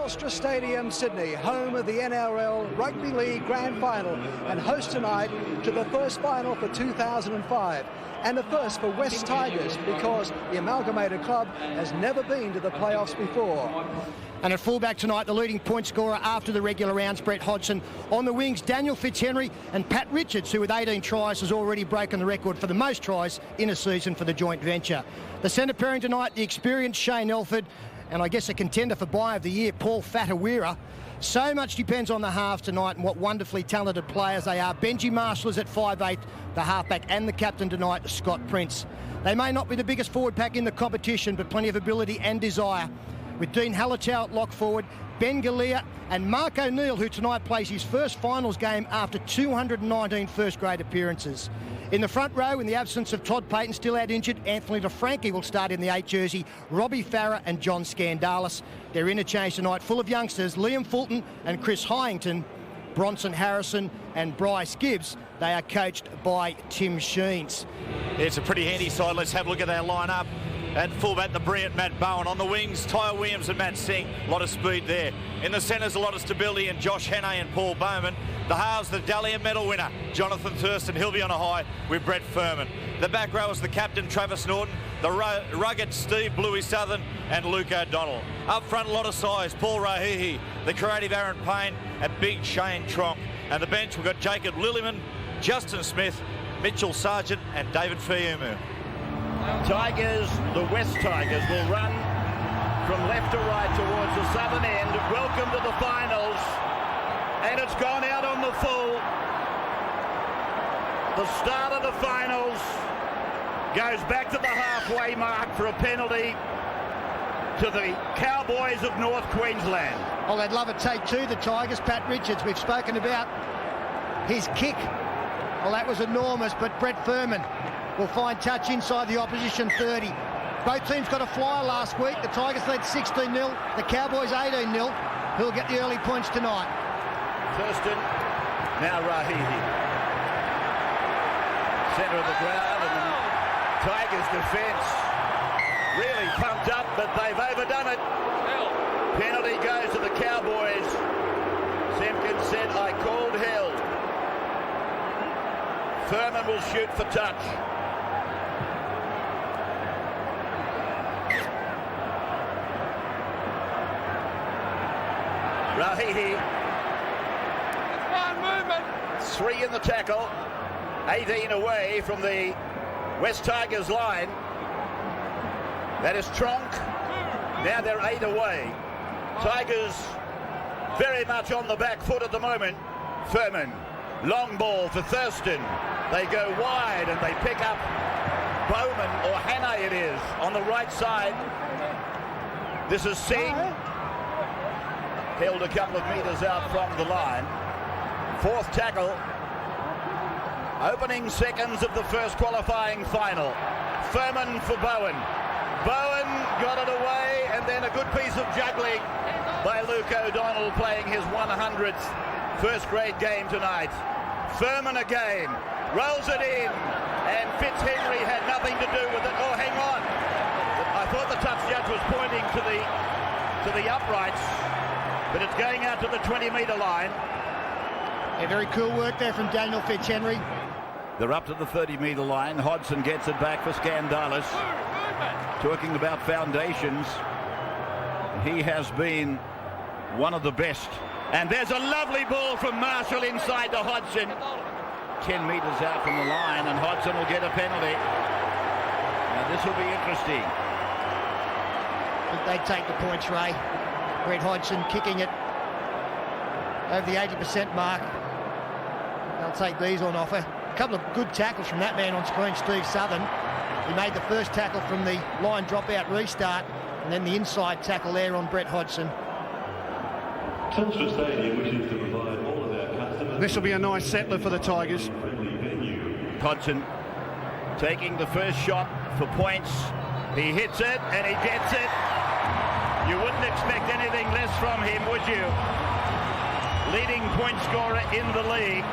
Telstra Stadium, Sydney, home of the NRL Rugby League Grand Final, and host tonight to the first final for 2005 and the first for West Tigers, because the Amalgamated Club has never been to the playoffs before. And at fullback tonight, the leading point scorer after the regular rounds, Brett Hodgson. On the wings, Daniel Fitzhenry and Pat Richards, who with 18 tries has already broken the record for the most tries in a season for the joint venture. The centre pairing tonight, the experienced Shane Elford, and I guess a contender for Buy of the Year, Paul Fatawira. So much depends on the halves tonight and what wonderfully talented players they are. Benji Marshall is at 5'8", the halfback, and the captain tonight, Scott Prince. They may not be the biggest forward pack in the competition, but plenty of ability and desire. With Dean Hallertau at lock forward, Ben Galea and Mark O'Neill, who tonight plays his first finals game after 219 first-grade appearances. In the front row, in the absence of Todd Payton, still out injured, Anthony LaFranchi will start in the 8 jersey, Robbie Farah and John Skandalis. Their interchange tonight full of youngsters, Liam Fulton and Chris Hyington, Bronson Harrison and Bryce Gibbs. They are coached by Tim Sheens. It's a pretty handy side. Let's have a look at their line-up. At fullback, the brilliant Matt Bowen. On the wings, Tyre Williams and Matt Singh. A lot of speed there. In the centres, a lot of stability, and Josh Hannay and Paul Bowman. The halves, the Dahlia medal winner, Jonathan Thurston. He'll be on a high with Brett Furman. The back row is the captain, Travis Norton. The rugged Steve Bluey Southern and Luke O'Donnell. Up front, a lot of size. Paul Rahihi, the creative Aaron Payne, and big Shane Tronk. And the bench, we've got Jacob Lilliman, Justin Smith, Mitchell Sargent, and David Fiumu. Tigers, the West Tigers, will run from left to right towards the southern end. Welcome to the finals. And it's gone out on the full. The start of the finals goes back to the halfway mark for a penalty to the Cowboys of North Queensland. Oh, they'd love a take two, the Tigers. Pat Richards, we've spoken about his kick. Well, that was enormous, but Brett Furman will find touch inside the opposition 30. Both teams got a flyer last week. The Tigers led 16-0, the Cowboys 18-0. Who'll get the early points tonight? Thurston, now Rahihi. Centre of the ground, and the Tigers' defence really pumped up, but they've overdone it. Penalty goes to the Cowboys. Simpkins said, "I called hell." Furman will shoot for touch. Rahihi. Three in the tackle. 18 away from the West Tigers line. That is Tronk. Now they're 8 away. Tigers very much on the back foot at the moment. Furman. Long ball for Thurston. They go wide and they pick up Bowman, or Hannay it is, on the right side. This is Singh. Held a couple of metres out from the line. Fourth tackle. Opening seconds of the first qualifying final. Furman for Bowen. Bowen got it away, and then a good piece of juggling by Luke O'Donnell, playing his 100th first-grade game tonight. Furman again, rolls it in, and Fitzhenry had nothing to do with it. Oh, hang on. I thought the touch judge was pointing to the uprights, but it's going out to the 20-metre line. Yeah, very cool work there from Daniel Fitzhenry. They're up to the 30-metre line. Hodgson gets it back for Skandalis. Talking about foundations, he has been one of the best. And there's a lovely ball from Marshall inside to Hodgson. 10 metres out from the line, and Hodgson will get a penalty. Now this will be interesting. I think they take the points, Ray. Brett Hodgson kicking it over the 80% mark. They'll take these on offer. A couple of good tackles from that man on screen, Steve Southern. He made the first tackle from the line dropout restart, and then the inside tackle there on Brett Hodgson. Telstra Stadium wishes to provide all of our customers. This will be a nice settler for the Tigers. Hodgson taking the first shot for points. He hits it and he gets it. You wouldn't expect anything less from him, would you? Leading point scorer in the league.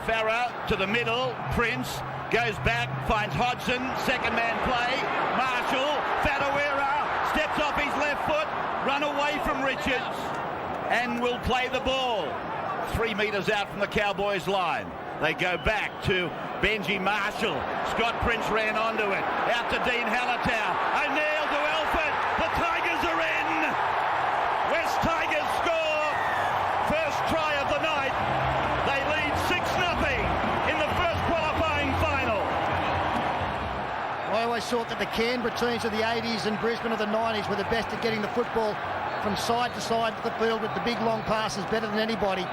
Farah to the middle. Prince goes back, finds Hodgson. Second man play. Marshall. Fatawira. steps off his left foot, run away from Richards, and will play the ball 3 metres out from the Cowboys line. They go back to Benji Marshall. Scott Prince ran onto it. Out to Dean Hallertau. O'Neill to Elford. The Tigers are in. West Tigers score. First try of the night. They lead 6-0 in the first qualifying final. I always thought that the Canberra teams of the 80s and Brisbane of the 90s were the best at getting the football from side to side of the field with the big long passes, better than anybody.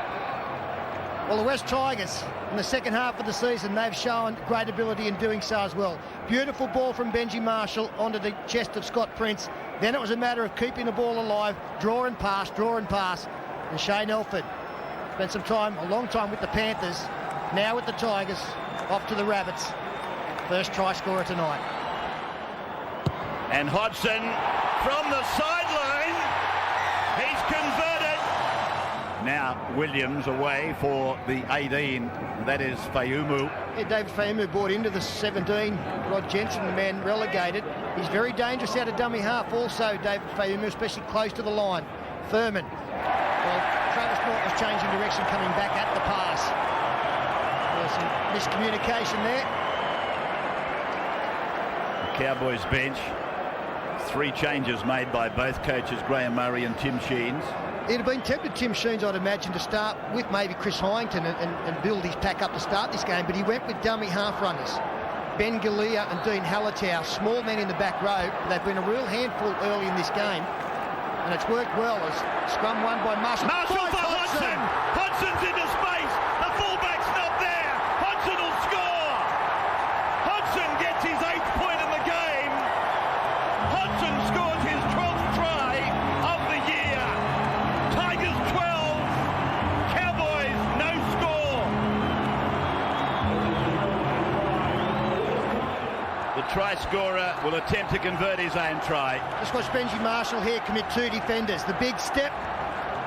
Well, the West Tigers, in the second half of the season, they've shown great ability in doing so as well. Beautiful ball from Benji Marshall onto the chest of Scott Prince. Then it was a matter of keeping the ball alive, draw and pass. And Shane Elford spent a long time with the Panthers, now with the Tigers, off to the Rabbits. First try scorer tonight. And Hodgson from the sideline, he's converted. Now Williams away for the 18, that is Fayumu. Yeah, David Fayumu brought into the 17. Rod Jensen, the man relegated. He's very dangerous out of dummy half also, David Fayumu, especially close to the line. Furman. Well, Travis Norton was changing direction, coming back at the pass. There's some miscommunication there. The Cowboys bench. 3 changes made by both coaches, Graham Murray and Tim Sheens. He'd have been tempted, Tim Sheens, I'd imagine, to start with maybe Chris Hyington and build his pack up to start this game, but he went with dummy half runners. Ben Galea and Dean Hallertau, small men in the back row. They've been a real handful early in this game, and it's worked well as scrum won by Marshall. Marshall for Hodgson. Hodgson's into space. The fullback's not there. Hodgson will score. Hodgson gets his 8th point in the game. Hodgson scores his 12th try of the year. Tigers 12, Cowboys no score. The try scorer will attempt to convert his own try. Just watch Benji Marshall here commit 2 defenders. The big step,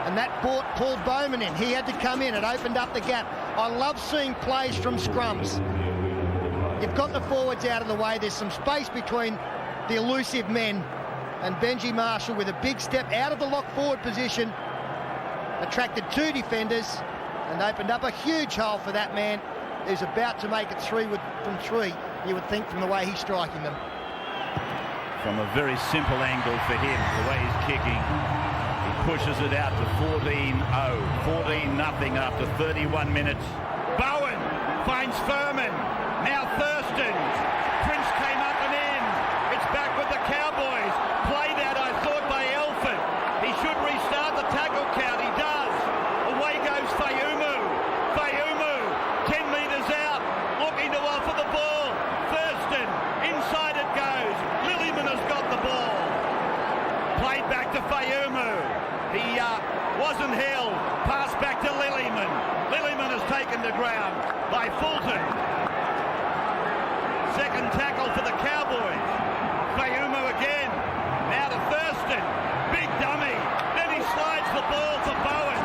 and that brought Paul Bowman in. He had to come in. It opened up the gap. I love seeing plays from scrums. You've got the forwards out of the way. There's some space between the elusive men, and Benji Marshall with a big step out of the lock forward position attracted 2 defenders and opened up a huge hole for that man who's about to make it 3 from 3, you would think, from the way he's striking them. From a very simple angle for him, the way he's kicking, he pushes it out to 14-0, 14-0 after 31 minutes. Bowen finds Furman, now Thurston. Prince came up and in. It's back with the Cowboys. Played out, I thought, by Elford. He should restart the tackle count. He does. Away goes Fayumu. Fayumu, 10 metres out, looking to offer the ball. Thurston, inside it goes. Lillyman has got the ball. Played back to Fayumu. He wasn't held. Pass back to Lillyman. Lillyman has taken the ground by Fulton. Second tackle for the Cowboys. Fayumu again. Now to Thurston. Big dummy. Then he slides the ball to Bowen.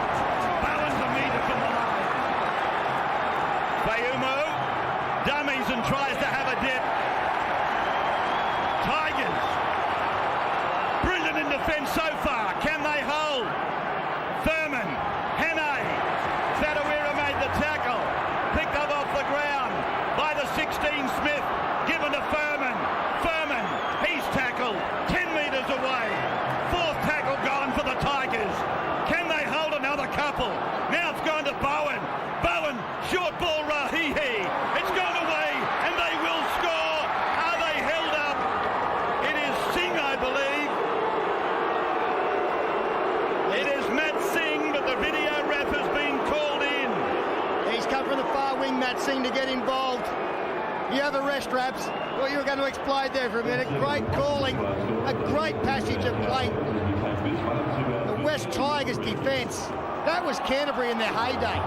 Bowen's a metre from the line. Fayumu dummies and tries to have a dip. Tigers. Brilliant in defence so far. Can they hold? Furman. Hannay. Zadawira made the tackle. Picked up off the ground by the 16 Smith. Given to Furman. Furman. He's tackled 10 metres away. 4th tackle gone for the Tigers. Can they hold another couple? Now it's gone to Bowen. Bowen. Short ball. Rahihi. It's gone away and they will score. Are they held up? It is Singh, I believe. It is Matt Singh, but the video ref has been called in. He's come from the far wing, Matt Singh, to get involved. You have a rest, Raps. Well, you were going to explode there for a minute. Great calling, a great passage of play. The West Tigers defence, that was Canterbury in their heyday.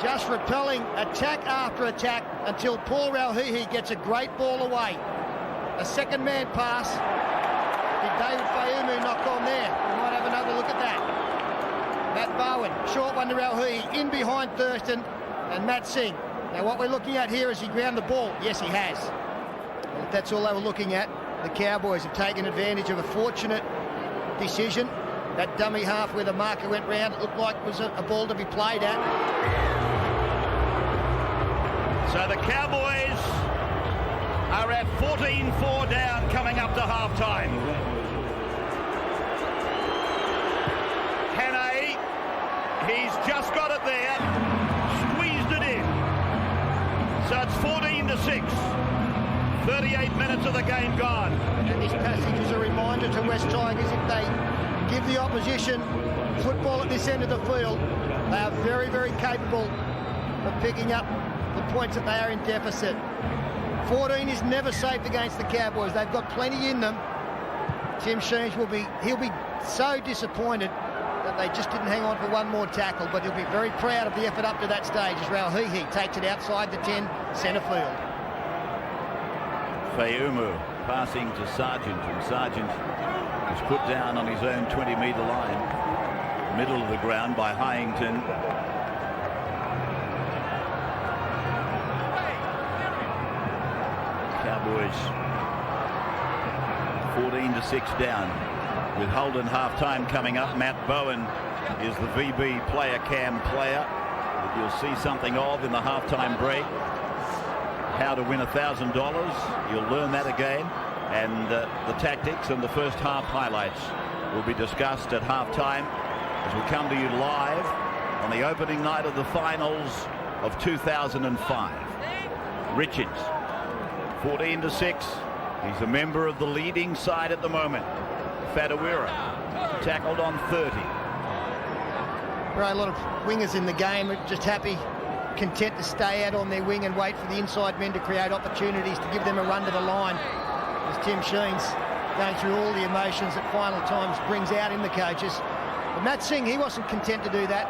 Just repelling attack after attack until Paul Rauhihi gets a great ball away. A second man pass. Did David Fayumu knock on there? We might have another look at that. Matt Bowen, short one to Rauhihi, in behind Thurston and Matt Singh. Now what we're looking at here is he ground the ball. Yes, he has. That's all they were looking at. the Cowboys have taken advantage of a fortunate decision. That dummy half where the marker went round, it looked like it was a ball to be played at. So the Cowboys are at 14-4 down coming up to half-time. Hannay, he's just got it there, squeezed it in. So it's 14-6. 38 minutes of the game gone. And this passage is a reminder to West Tigers, if they give the opposition football at this end of the field, they are very, very capable of picking up the points that they are in deficit. 14 is never safe against the Cowboys. They've got plenty in them. Tim Sheens he'll be so disappointed that they just didn't hang on for one more tackle, but he'll be very proud of the effort up to that stage as Rauhihi takes it outside the 10, centre field. Feumu passing to Sargent, and Sargent is put down on his own 20-metre line, middle of the ground by Hyington. Cowboys 14-6 down with Holden half-time coming up. Matt Bowen is the VB player, cam player, that you'll see something of in the half-time break. How to win $1,000. You'll learn that again. And the tactics and the first half highlights will be discussed at halftime as we come to you live on the opening night of the finals of 2005. Richards, 14-6. He's a member of the leading side at the moment. Fadawira tackled on 30. Right, a lot of wingers in the game are just happy, content to stay out on their wing and wait for the inside men to create opportunities to give them a run to the line. As Tim Sheens going through all the emotions that final times brings out in the coaches. But Matt Singh, he wasn't content to do that.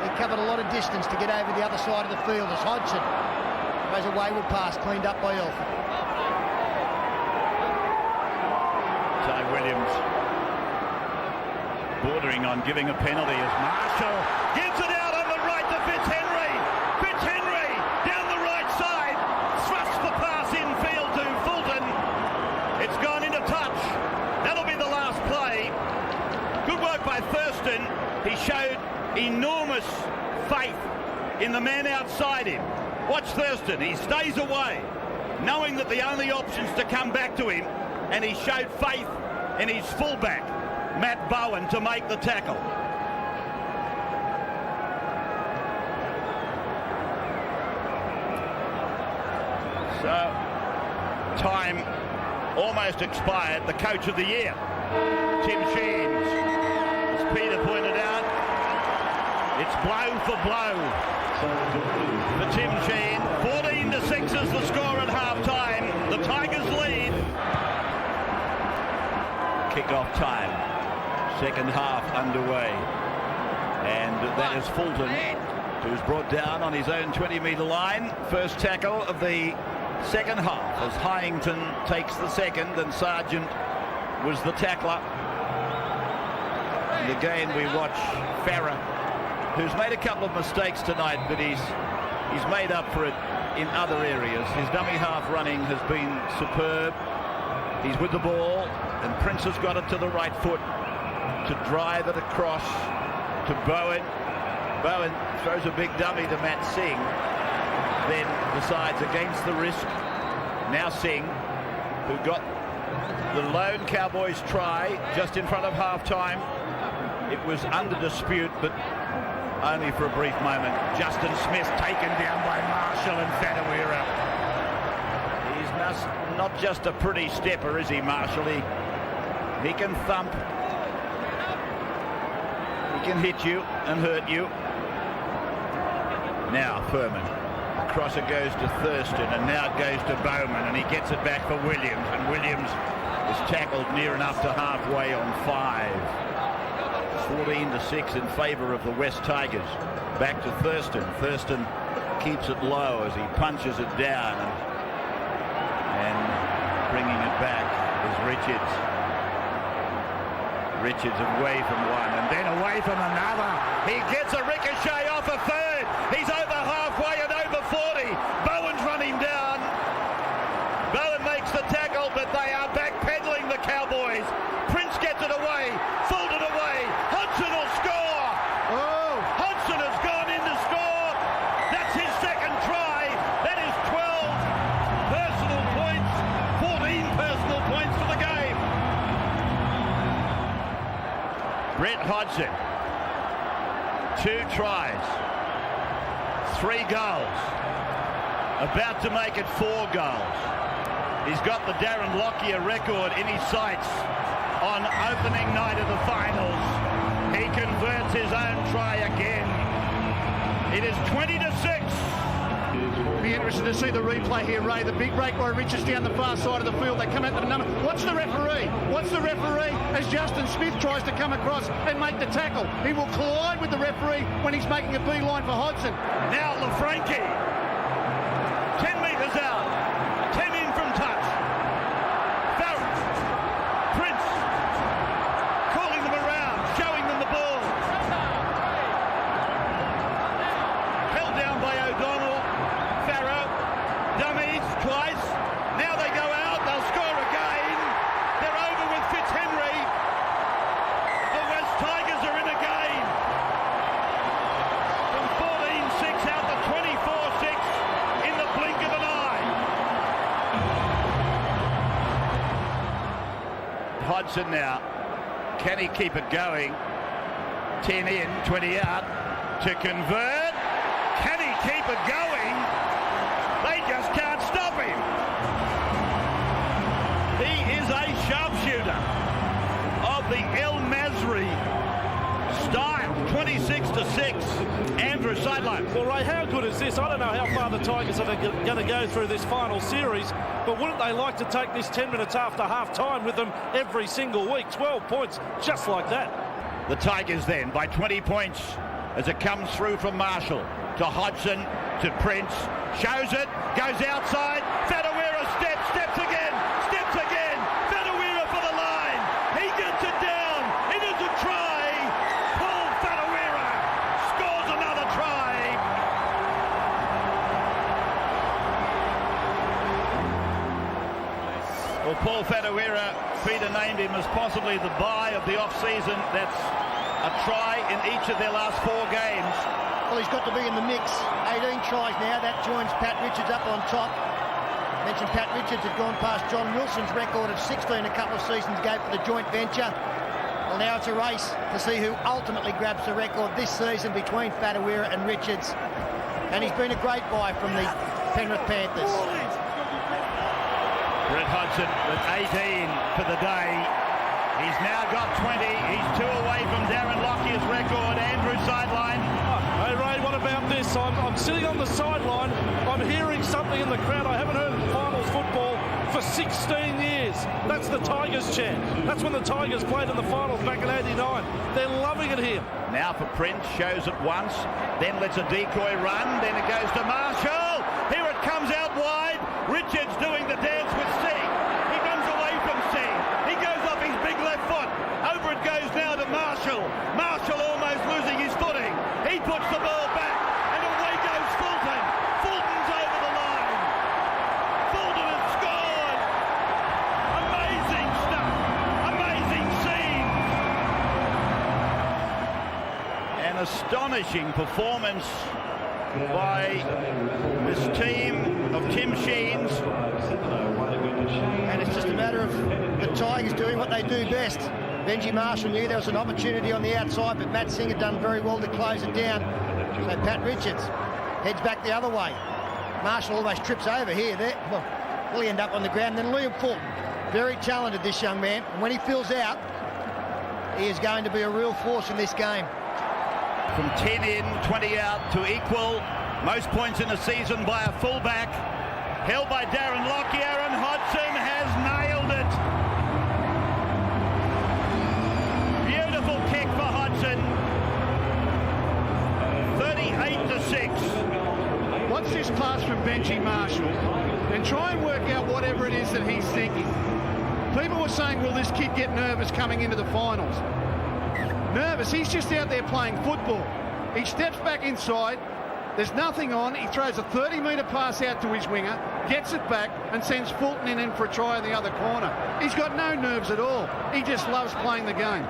He covered a lot of distance to get over the other side of the field as Hodgson throws a wayward pass cleaned up by Elford. Ty Williams bordering on giving a penalty as Marshall gives it out on the right to Fitzhenry. Fitzhenry down the right side, thrusts the pass infield to Fulton. It's gone into touch. That'll be the last play. Good work by Thurston. He showed enormous faith in the man outside him. Watch Thurston. He stays away, knowing that the only option's to come back to him, and he showed faith in his fullback, Matt Bowen, to make the tackle. So, time almost expired. The coach of the year, Tim Sheens. As Peter pointed out, it's blow for blow for Tim Sheens. 14-6 is the score at half-time. The Tigers lead. Kick-off time. Second half underway. And that is Fulton, who's brought down on his own 20-metre line. First tackle of the second half as Hyington takes the second, and Sargent was the tackler. And again we watch Farah, who's made a couple of mistakes tonight, but he's made up for it in other areas. His dummy half running has been superb. He's with the ball, and Prince has got it to the right foot to drive it across to Bowen. Bowen throws a big dummy to Matt Singh, then decides against the risk. Now Singh, who got the lone Cowboys try just in front of half-time. It was under dispute, but only for a brief moment. Justin Smith taken down by Marshall and Fadawira. He's not just a pretty stepper, is he, Marshall? He can thump. He can hit you and hurt you. Now Furman. Across it goes to Thurston, and now it goes to Bowman, and he gets it back for Williams, and Williams is tackled near enough to halfway on 5. 14-6 in favour of the West Tigers. Back to Thurston. Thurston keeps it low as he punches it down, and bringing it back is Richards. Richards away from one and then away from another. He gets a ricochet off a third. He's over halfway and over 40. Bowen's running down. Bowen makes the tackle, but they are back. Brett Hodgson, 2 tries, 3 goals, about to make it 4 goals. He's got the Darren Lockyer record in his sights on opening night of the finals. He converts his own try again. It is 20-6. Be interested to see the replay here, Ray. The big break by Richards down the far side of the field. They come out to the number. What's the referee? What's the referee as Justin Smith tries to come across and make the tackle? He will collide with the referee when he's making a beeline for Hodgson. Now Lafranchi, 10 metres out, 10 in from touch. Farrell, Prince, calling them around, showing them the ball. Held down by O'Donnell. Farrow, dummies twice. Now they go out, they'll score again. They're over with Fitzhenry. The West Tigers are in again. From 14-6 out to 24-6 in the blink of an eye. Hodgson now. Can he keep it going? 10 in, 20 out to convert. Can he keep it going? They just can't stop him. He is a sharpshooter of the El Masri style. 26-6. Andrew, sideline. Well, Ray, how good is this? I don't know how far the Tigers are going to go through this final series, but wouldn't they like to take this 10 minutes after half-time with them every single week? 12 points, just like that. The Tigers then by 20 points as it comes through from Marshall to Hodgson to Prince. Shows it, goes outside. Fadawira steps again. Fadawira for the line. He gets it down. It is a try. Paul Fadawira scores another try. Well, Paul Fadawira, Peter named him as possibly the buy of the off-season. That's a try in each of their last 4 games. Well, he's got to be in the mix. 18 tries now. That joins Pat Richards up on top. Mentioned Pat Richards had gone past John Wilson's record of 16 a couple of seasons ago for the joint venture. Well, now it's a race to see who ultimately grabs the record this season between Fadawira and Richards. And he's been a great buy from the Penrith Panthers. Brett Hodgson with 18 for the day. He's now got 20. He's 2 away from Darren Lockyer's record. Andrew, sideline. Hey, Ray, what about this? I'm sitting on the sideline. I'm hearing something in the crowd. I haven't heard finals football for 16 years. That's the Tigers chant. That's when the Tigers played in the finals back in '89. They're loving it here. Now for Prince, shows it once, then lets a decoy run, then it goes to Marshall. Here it comes out wide. Richards doing the dance with Singh. He runs away from Singh. He goes off his big left foot. Over it goes now to Marshall. Marshall almost losing his footing. He puts the ball back, and away goes Fulton. Fulton's over the line. Fulton has scored. Amazing stuff. Amazing scene. An astonishing performance by this team of Tim Sheens. And it's just a matter of the Tigers doing what they do best. Benji Marshall knew there was an opportunity on the outside, but Matt Singh had done very well to close it down. So Pat Richards heads back the other way. Marshall almost trips over here. Will he end up on the ground? Then Liam Fulton, very talented, this young man. And when he fills out, he is going to be a real force in this game. From 10 in, 20 out to equal most points in a season by a fullback. Held by Darren Lockyer, and Hodgson has nailed it. Beautiful kick for Hodgson. 38-6. Watch this pass from Benji Marshall and try and work out whatever it is that he's thinking. People were saying, will this kid get nervous coming into the finals? Nervous, he's just out there playing football. He steps back inside, there's nothing on, he throws a 30-metre pass out to his winger, gets it back and sends Fulton in for a try in the other corner. He's got no nerves at all. He just loves playing the game.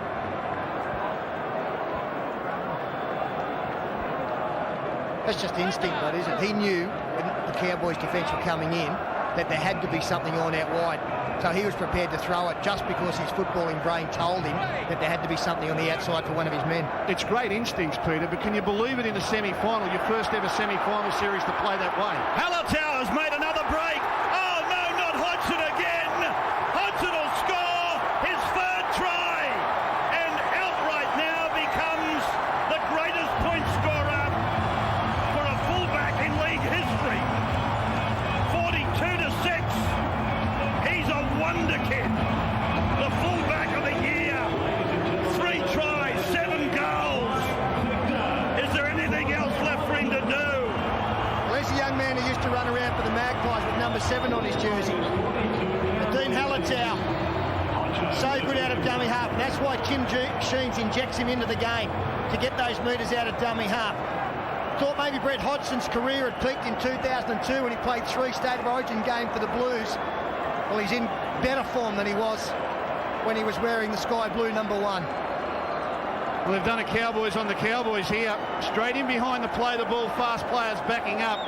That's just instinct, that isn't it? He knew when the Cowboys' defence were coming in that there had to be something on out wide. So he was prepared to throw it just because his footballing brain told him that there had to be something on the outside for one of his men. It's great instincts, Peter, but can you believe it in the semi-final, your first ever semi-final series to play that way? Hallertau has made another break. Oh no, not Hodgson again. Hodgson will score his third try and outright now becomes the greatest point scorer for a fullback in league history. 42-6. He's a wonder kid. The fullback of the year. 3 tries, 7 goals. Is there anything else left for him to do? Well, there's a young man who used to run around for the Magpies with number 7 on his jersey. Dean Hallertau. So good out of dummy half. And that's why Tim Sheens injects him into the game to get those metres out of dummy half. Thought maybe Brett Hodgson's career had peaked in 2002 when he played 3 State of Origin games for the Blues. Well, he's in better form than he was when he was wearing the sky blue number 1. Well, they've done a Cowboys on the Cowboys here. Straight in behind the play, the ball, fast players backing up.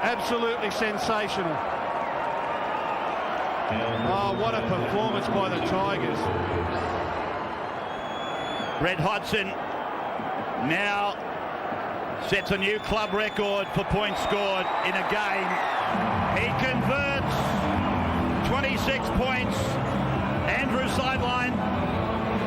Absolutely sensational. Oh, what a performance by the Tigers. Brett Hodgson now sets a new club record for points scored in a game. He converts 26 points. Andrew sideline.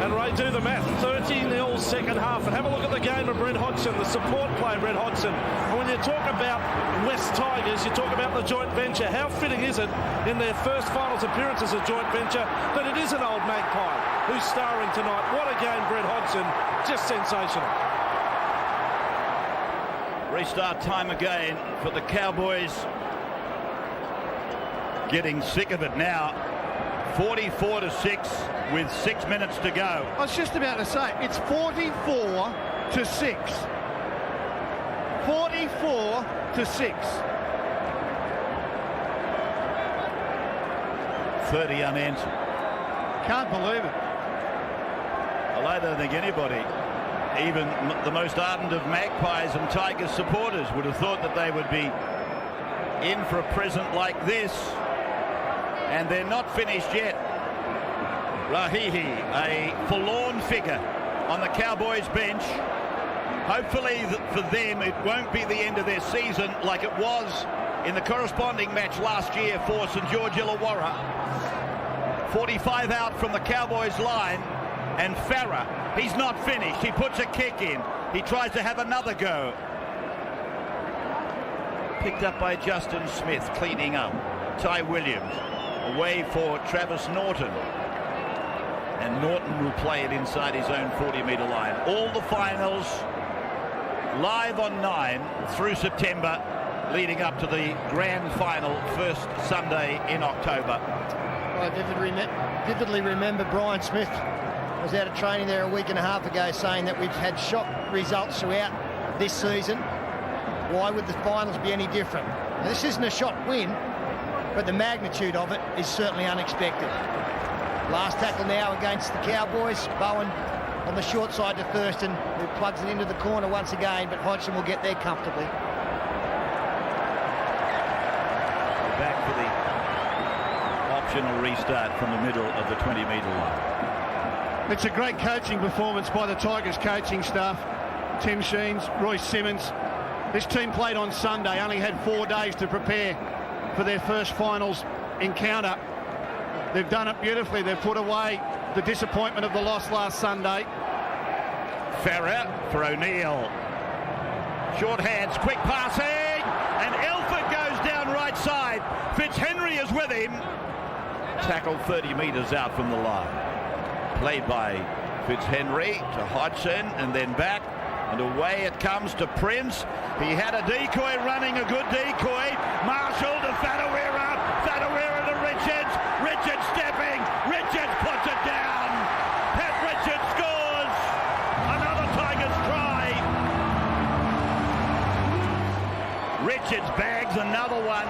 And Ray, do the math. 30-0 second half. And have a look at the game of Brett Hodgson, the support play of Brett Hodgson. And when you talk about West Tigers, you talk about the joint venture. How fitting is it in their first finals appearance as a joint venture that it is an old Magpie who's starring tonight? What a game, Brett Hodgson. Just sensational. Restart time again for the Cowboys. Getting sick of it now. 44-6 with 6 minutes to go. I was just about to say, it's 44-6. 44-6. 30 unanswered. Can't believe it. Well, I don't think anybody, even the most ardent of Magpies and Tigers supporters, would have thought that they would be in for a present like this. And they're not finished yet. Rahihi, a forlorn figure on the Cowboys bench. Hopefully for them it won't be the end of their season like it was in the corresponding match last year for St George Illawarra. 45 out from the Cowboys line, and Farah, he's not finished. He puts a kick in. He tries to have another go. Picked up by Justin Smith, cleaning up. Ty Williams away for Travis Norton. And Norton will play it inside his own 40-metre line. All the finals live on 9 through September, leading up to the grand final first Sunday in October. I vividly remember Brian Smith was out of training there a week and a half ago saying that we've had shock results throughout this season. Why would the finals be any different? Now, this isn't a shock win, but the magnitude of it is certainly unexpected. Last tackle now against the Cowboys. Bowen on the short side to Thurston, who plugs it into the corner once again, but Hodgson will get there comfortably. Back for the optional restart from the middle of the 20-metre line. It's a great coaching performance by the Tigers coaching staff. Tim Sheens, Royce Simmons. This team played on Sunday, only had 4 days to prepare for their first finals encounter. They've done it beautifully. They've put away the disappointment of the loss last Sunday. Farah for O'Neill. Short hands, quick passing, and Elford goes down right side. Fitzhenry is with him. Tackled 30 metres out from the line. Played by Fitzhenry to Hodgson and then back. And away it comes to Prince. He had a decoy running, a good decoy. Marshall to Fadawira. Fadawira to Richards. Richards stepping. Richards puts it down. Pat Richards scores. Another Tigers try. Richards bags another one.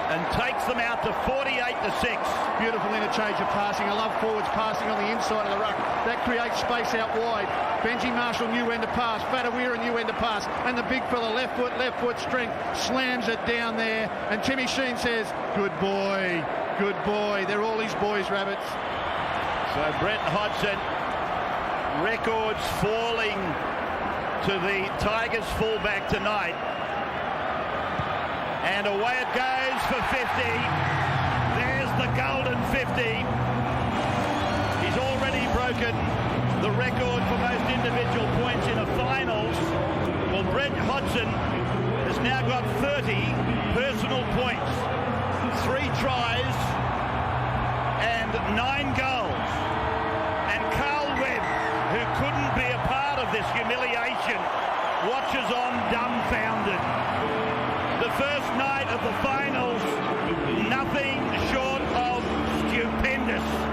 and takes them out to 48-6. Beautiful interchange of passing. I love forwards passing on the inside of the ruck. That creates space out wide. Benji Marshall knew when to pass. Fatawira knew when to pass. And the big fella, left foot strength, slams it down there. And Timmy Sheen says, good boy, good boy. They're all his boys, Rabbits. So Brett Hodgson, records falling to the Tigers fullback tonight. And away it goes for 50. There's the golden 50. He's already broken the record for most individual points in a finals. Well, Brett Hodgson has now got 30 personal points, 3 tries and 9 goals. And Carl Webb, who couldn't be a part of this humiliation, watches on dumbfounded. The first night of the finals, nothing short of stupendous.